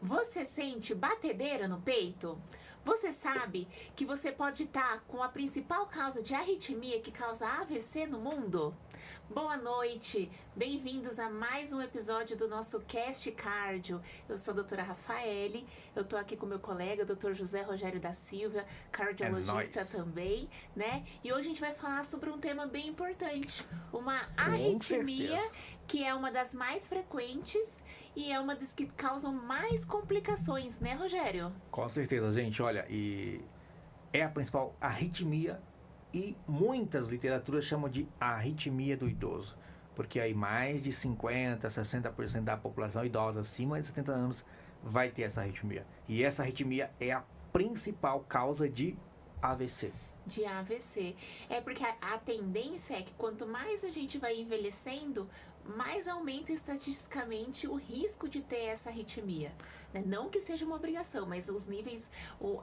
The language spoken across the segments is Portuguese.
Você sente batedeira no peito? Você sabe que você pode estar com a principal causa de arritmia que causa AVC no mundo? Boa noite, bem-vindos a mais um episódio do nosso Cast Cardio. Eu sou a doutora Rafaele, eu tô aqui com meu colega, o doutor José Rogério da Silva, cardiologista também, né? E hoje a gente vai falar sobre um tema bem importante, uma arritmia que é uma das mais frequentes e é uma das que causam mais complicações, né, Rogério? Com certeza, gente. Olha, e é a principal arritmia e muitas literaturas chamam de arritmia do idoso, porque aí mais de 50, 60% da população idosa acima de 70 anos vai ter essa arritmia. E essa arritmia é a principal causa de AVC. De AVC. É porque a tendência é que quanto mais a gente vai envelhecendo, mais aumenta estatisticamente o risco de ter essa arritmia, né? Não que seja uma obrigação, mas os níveis,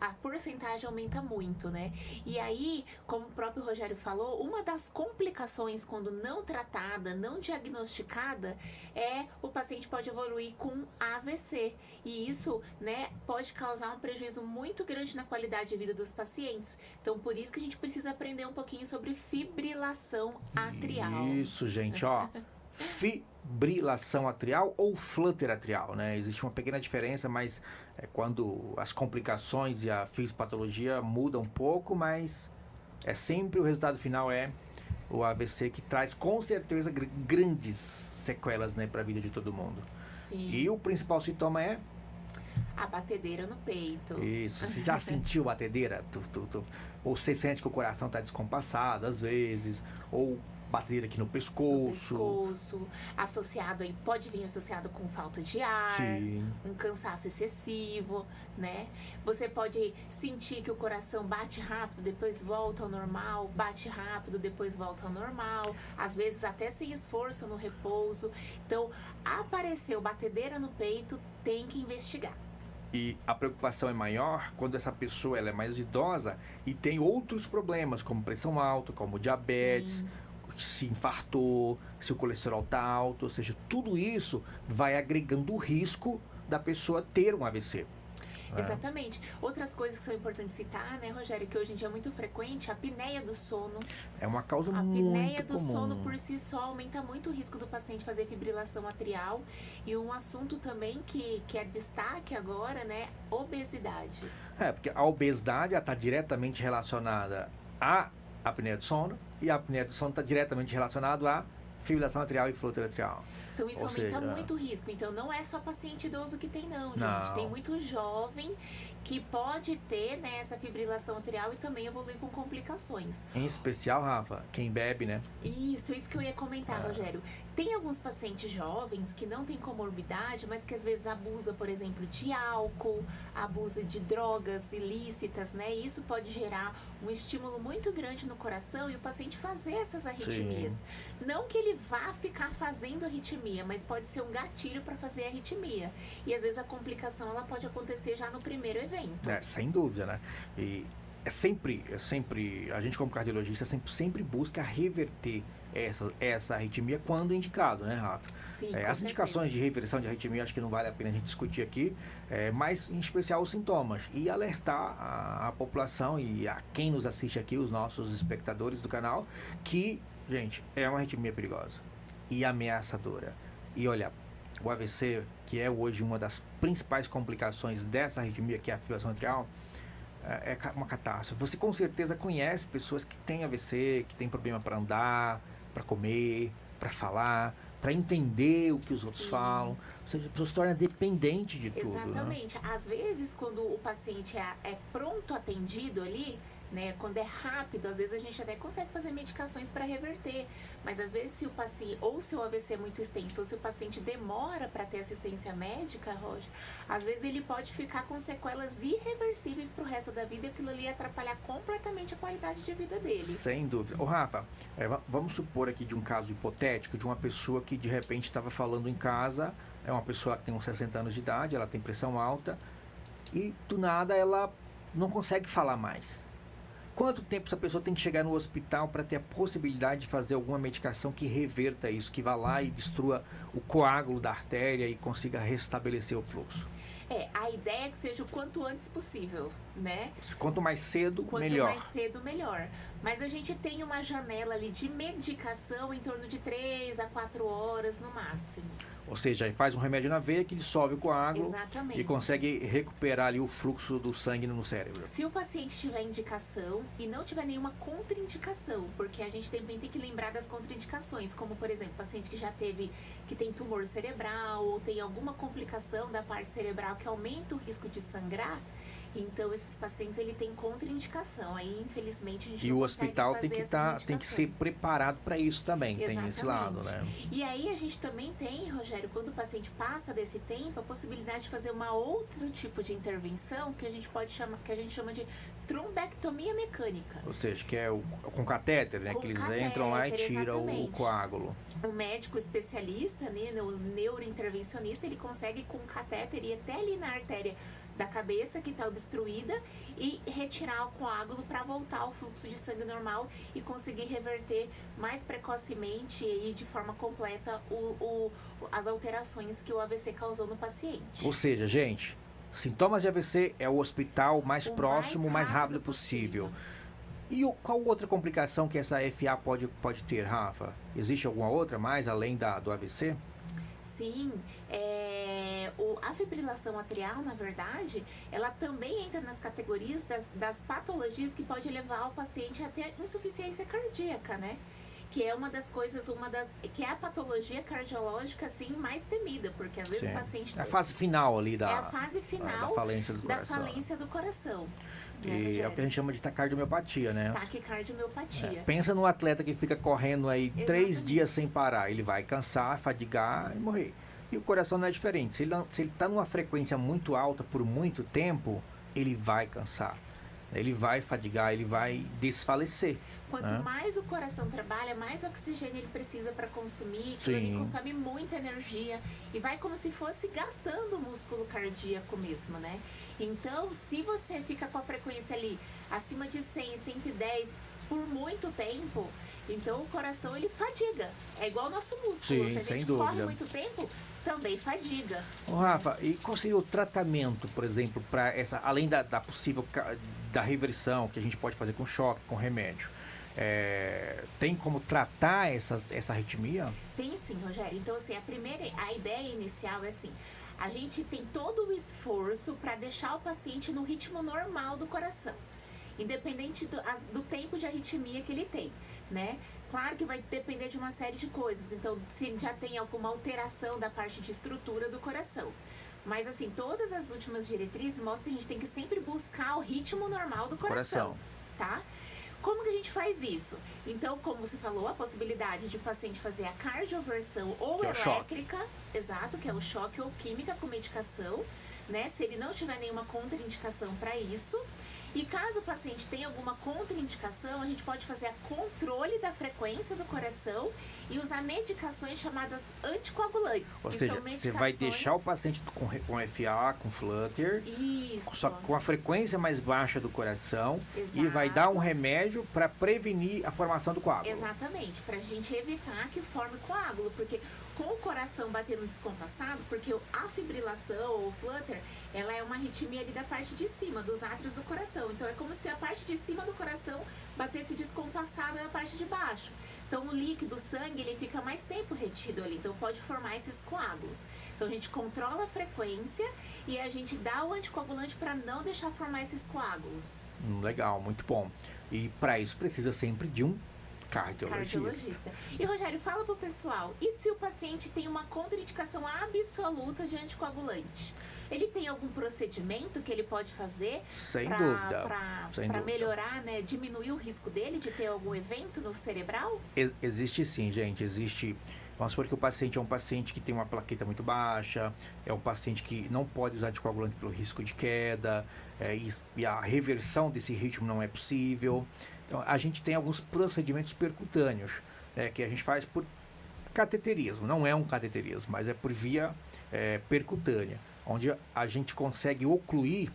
a porcentagem aumenta muito, né? E aí, como o próprio Rogério falou, uma das complicações quando não tratada, não diagnosticada, é o paciente pode evoluir com AVC. E isso, né, pode causar um prejuízo muito grande na qualidade de vida dos pacientes. Então, por isso que a gente precisa aprender um pouquinho sobre fibrilação atrial. Isso, gente, ó. Fibrilação atrial ou flutter atrial, né? Existe uma pequena diferença, mas é quando as complicações e a fisiopatologia mudam um pouco, mas é sempre o resultado final é o AVC, que traz com certeza grandes sequelas, né, para a vida de todo mundo. Sim. E o principal sintoma é a batedeira no peito. Isso, você já sentiu batedeira? Ou você sente que o coração está descompassado às vezes, ou batedeira aqui no pescoço. Associado aí, pode vir associado com falta de ar, sim, um cansaço excessivo, né? Você pode sentir que o coração bate rápido, depois volta ao normal, bate rápido, depois volta ao normal, às vezes até sem esforço no repouso. Então, apareceu batedeira no peito, tem que investigar. E a preocupação é maior quando essa pessoa ela é mais idosa e tem outros problemas, como pressão alta, como diabetes, sim, se infartou, se o colesterol está alto, ou seja, tudo isso vai agregando o risco da pessoa ter um AVC. Exatamente. Outras coisas que são importantes citar, né, Rogério, que hoje em dia é muito frequente, a apneia do sono. É uma causa muito comum. A apneia do sono por si só aumenta muito o risco do paciente fazer fibrilação atrial. E um assunto também que é destaque agora, né, obesidade. Porque a obesidade está diretamente relacionada à apneia do sono, e a apneia do sono está diretamente relacionado à fibrilação atrial e flutter atrial. Então isso aumenta muito o risco. Então não é só paciente idoso que tem não, gente. Não. Tem muito jovem que pode ter, né, essa fibrilação atrial e também evoluir com complicações. Em especial, Rafa, quem bebe, né? Isso que eu ia comentar, Rogério. Tem alguns pacientes jovens que não têm comorbidade, mas que às vezes abusa, por exemplo, de álcool, abusa de drogas ilícitas, né? E isso pode gerar um estímulo muito grande no coração e o paciente fazer essas arritmias. Sim. Não que ele vá ficar fazendo arritmia, mas pode ser um gatilho para fazer arritmia. E às vezes a complicação ela pode acontecer já no primeiro evento. Sem dúvida, né? E é sempre, a gente como cardiologista sempre busca reverter essa arritmia quando indicado, né, Rafa? Sim, as indicações de reversão de arritmia, acho que não vale a pena a gente discutir aqui, mas em especial os sintomas, e alertar a população e a quem nos assiste aqui, os nossos espectadores do canal, que, gente, é uma arritmia perigosa e ameaçadora. E olha, o AVC, que é hoje uma das principais complicações dessa arritmia, que é a fibrilação atrial, é uma catástrofe. Você com certeza conhece pessoas que têm AVC, que têm problema para andar, para comer, para falar, para entender o que os outros falam. Ou seja, a pessoa se torna dependente de tudo. Exatamente. Né? Às vezes, quando o paciente é pronto atendido ali, né, quando é rápido, às vezes a gente até consegue fazer medicações para reverter, mas às vezes se o paciente, ou se o AVC é muito extenso, ou se o paciente demora para ter assistência médica, Roger, às vezes ele pode ficar com sequelas irreversíveis para o resto da vida e aquilo ali atrapalhar completamente a qualidade de vida dele. Sem dúvida. Ô Rafa, vamos supor aqui de um caso hipotético de uma pessoa que de repente estava falando em casa, é uma pessoa que tem uns 60 anos de idade, ela tem pressão alta e do nada ela não consegue falar mais. Quanto tempo essa pessoa tem que chegar no hospital para ter a possibilidade de fazer alguma medicação que reverta isso, que vá lá e destrua o coágulo da artéria e consiga restabelecer o fluxo. A ideia é que seja o quanto antes possível, né? Quanto mais cedo, Quanto melhor. mais cedo, melhor. Mas a gente tem uma janela ali de medicação em torno de 3 a 4 horas no máximo. Ou seja, aí faz um remédio na veia que dissolve o coágulo. Exatamente. E consegue recuperar ali o fluxo do sangue no cérebro. Se o paciente tiver indicação e não tiver nenhuma contraindicação, porque a gente também tem que lembrar das contraindicações, como por exemplo, paciente que tem tumor cerebral ou tem alguma complicação da parte cerebral que aumenta o risco de sangrar, então esses pacientes ele tem contraindicação. Aí infelizmente a gente E não o consegue hospital fazer tem que ser medicações. preparado para isso também. Tem esse lado, né? E aí a gente também tem, Rogério, quando o paciente passa desse tempo, a possibilidade de fazer uma outro tipo de intervenção que a gente chama de trombectomia mecânica. Ou seja, que é com catéter, né? Com Que eles catéter, entram lá e tiram o exatamente. coágulo. O médico especialista, né, o neurointervencionista, ele consegue com catéter ir até ali na artéria da cabeça que está obstruída e retirar o coágulo para voltar ao fluxo de sangue normal e conseguir reverter mais precocemente e de forma completa as alterações que o AVC causou no paciente. Ou seja, gente, sintomas de AVC é o hospital mais O próximo, o mais rápido possível. E qual outra complicação que essa FA pode ter, Rafa? Existe alguma outra mais além do AVC? Sim, a fibrilação atrial, na verdade, ela também entra nas categorias das patologias que pode levar o paciente a ter insuficiência cardíaca, né? Que é que é a patologia cardiológica, assim, mais temida, porque às vezes o paciente... É a fase final ali É a fase final da falência do coração. falência do coração. E é o que a gente chama de taquicardiomiopatia, né? Taquicardiomiopatia. Pensa num atleta que fica correndo aí Exatamente. 3 dias sem parar. Ele vai cansar, fadigar e morrer. E o coração não é diferente. Se ele está numa frequência muito alta por muito tempo, ele vai cansar. Ele vai fadigar, ele vai desfalecer. Quanto mais o coração trabalha, mais oxigênio ele precisa para consumir. Ele consome muita energia e vai como se fosse gastando o músculo cardíaco mesmo, né? Então, se você fica com a frequência ali acima de 100, 110 por muito tempo, então o coração ele fadiga. É igual o nosso músculo. Sim, se a sem gente dúvida. corre muito tempo, também fadiga. Ô, Rafa, e qual seria o tratamento, por exemplo, para além da possível da reversão que a gente pode fazer com choque, com remédio? Tem como tratar essa arritmia? Tem sim, Rogério. Então, assim, a ideia inicial é assim: a gente tem todo o esforço para deixar o paciente no ritmo normal do coração, independente do tempo de arritmia que ele tem, né? Claro que vai depender de uma série de coisas. Então, se já tem alguma alteração da parte de estrutura do coração. Mas, assim, todas as últimas diretrizes mostram que a gente tem que sempre buscar o ritmo normal do coração. Tá? Como que a gente faz isso? Então, como você falou, a possibilidade de o paciente fazer a cardioversão ou que é elétrica, exato, que é o choque ou química com medicação, né? Se ele não tiver nenhuma contraindicação para isso. E caso o paciente tenha alguma contraindicação, a gente pode fazer a controle da frequência do coração e usar medicações chamadas anticoagulantes. Ou seja, você vai deixar o paciente com FA, com flutter, isso, só com a frequência mais baixa do coração. Exato. E vai dar um remédio para prevenir a formação do coágulo. Exatamente, para a gente evitar que forme coágulo, porque com o coração batendo descompassado, porque a fibrilação ou o flutter, ela é uma arritmia ali da parte de cima, dos átrios do coração. Então, é como se a parte de cima do coração batesse descompassada na parte de baixo. Então, o líquido, o sangue, ele fica mais tempo retido ali. Então, pode formar esses coágulos. Então, a gente controla a frequência e a gente dá o anticoagulante para não deixar formar esses coágulos. Legal, muito bom. E para isso precisa sempre de um cardiologista. E, Rogério, fala pro pessoal, e se o paciente tem uma contraindicação absoluta de anticoagulante? Ele tem algum procedimento que ele pode fazer para melhorar, né, diminuir o risco dele de ter algum evento no cerebral? Existe sim, gente. Existe. Vamos supor que o paciente é um paciente que tem uma plaqueta muito baixa, é um paciente que não pode usar anticoagulante pelo risco de queda, e a reversão desse ritmo não é possível. Então, a gente tem alguns procedimentos percutâneos, que a gente faz por cateterismo. Não é um cateterismo, mas é por via percutânea, onde a gente consegue ocluir.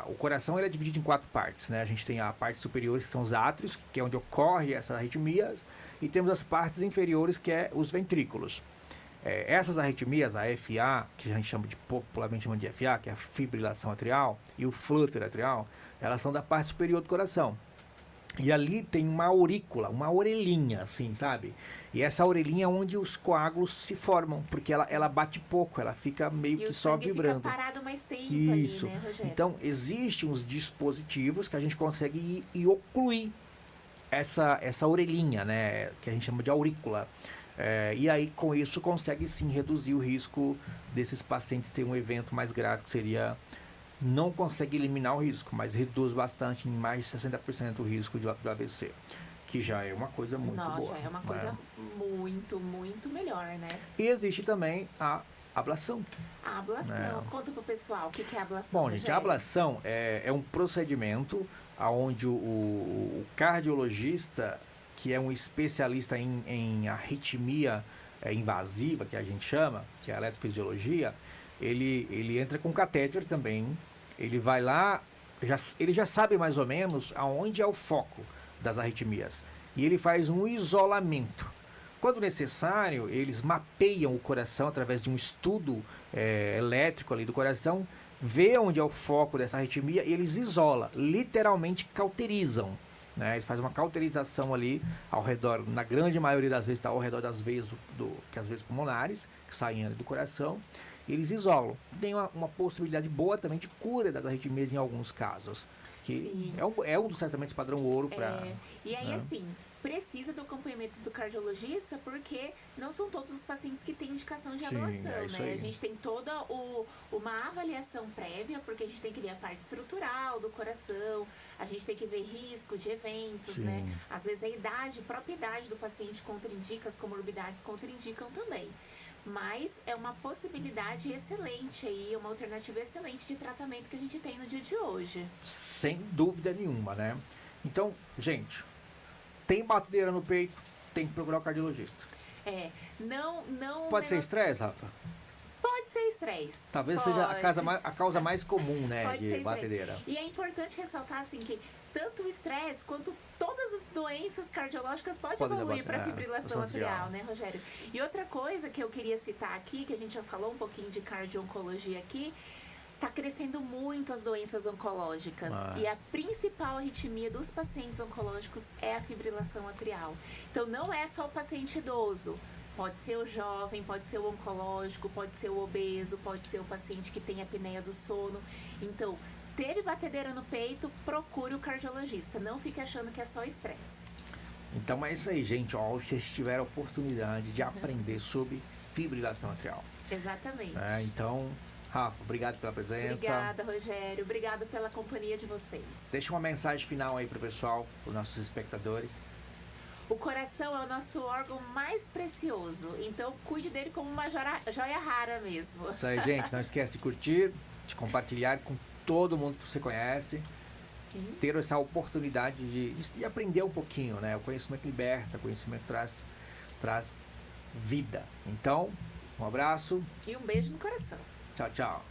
O coração ele é dividido em 4 partes, né? A gente tem a parte superior, que são os átrios, que é onde ocorre essa arritmia, e temos as partes inferiores, que é os ventrículos. Essas arritmias, a FA, que a gente chama de popularmente chama de FA, que é a fibrilação atrial, e o flutter atrial, elas são da parte superior do coração. E ali tem uma aurícula, uma orelhinha, assim, sabe? E essa orelhinha é onde os coágulos se formam, porque ela bate pouco, ela fica meio que só vibrando. Fica parado mais tempo Isso. ali, né, Rogério? Então, existem uns dispositivos que a gente consegue ir ocluir essa orelhinha, né? Que a gente chama de aurícula. E aí, com isso, consegue sim reduzir o risco desses pacientes terem um evento mais grave, que seria... Não consegue eliminar o risco, mas reduz bastante, em mais de 60% o risco do AVC, que já é uma coisa muito boa. Já é uma coisa muito, muito melhor, né? E existe também a ablação. A ablação. Conta pro pessoal o que é a ablação. Bom, gente, a ablação é um procedimento onde o cardiologista, que é um especialista em arritmia invasiva, que a gente chama, que é a eletrofisiologia, ele entra com catéter também, ele vai lá, ele já sabe mais ou menos aonde é o foco das arritmias, e ele faz um isolamento. Quando necessário, eles mapeiam o coração através de um estudo elétrico ali do coração, vê onde é o foco dessa arritmia e eles isolam, literalmente cauterizam. Né? Eles fazem uma cauterização ali ao redor, na grande maioria das vezes está ao redor das veias, que as veias pulmonares, que saem ali do coração. Eles isolam. Tem uma possibilidade boa também de cura das arritmias em alguns casos. Que é um dos tratamentos padrão ouro para... E aí, assim, precisa do acompanhamento do cardiologista, porque não são todos os pacientes que têm indicação de ablação, né? A gente tem toda uma avaliação prévia, porque a gente tem que ver a parte estrutural do coração, a gente tem que ver risco de eventos, né? Às vezes a própria idade do paciente contraindica, as comorbidades contraindicam também. Mas é uma possibilidade excelente aí, uma alternativa excelente de tratamento que a gente tem no dia de hoje. Sem dúvida nenhuma, né? Então, gente, tem batedeira no peito, tem que procurar o cardiologista. Não... Pode ser estresse, Rafa? Pode ser estresse. Talvez seja a causa mais comum, né, de batedeira. E é importante ressaltar, assim, que tanto o estresse quanto todas as doenças cardiológicas podem evoluir para fibrilação atrial, né, Rogério? E outra coisa que eu queria citar aqui, que a gente já falou um pouquinho de cardio-oncologia aqui, tá crescendo muito as doenças oncológicas. E a principal arritmia dos pacientes oncológicos é a fibrilação atrial. Então, não é só o paciente idoso. Pode ser o jovem, pode ser o oncológico, pode ser o obeso, pode ser o paciente que tem apneia do sono. Então, teve batedeira no peito, procure o cardiologista. Não fique achando que é só estresse. Então é isso aí, gente. Vocês tiveram a oportunidade de aprender sobre fibrilação atrial. Exatamente. Então, Rafa, obrigado pela presença. Obrigada, Rogério. Obrigado pela companhia de vocês. Deixa uma mensagem final aí pro pessoal, pros nossos espectadores. O coração é o nosso órgão mais precioso, então cuide dele como uma joia rara mesmo. Isso aí, gente. Não esquece de curtir, de compartilhar com todo mundo que você conhece. Ter essa oportunidade de aprender um pouquinho, né? O conhecimento liberta, o conhecimento traz vida. Então, um abraço. E um beijo no coração. Tchau, tchau.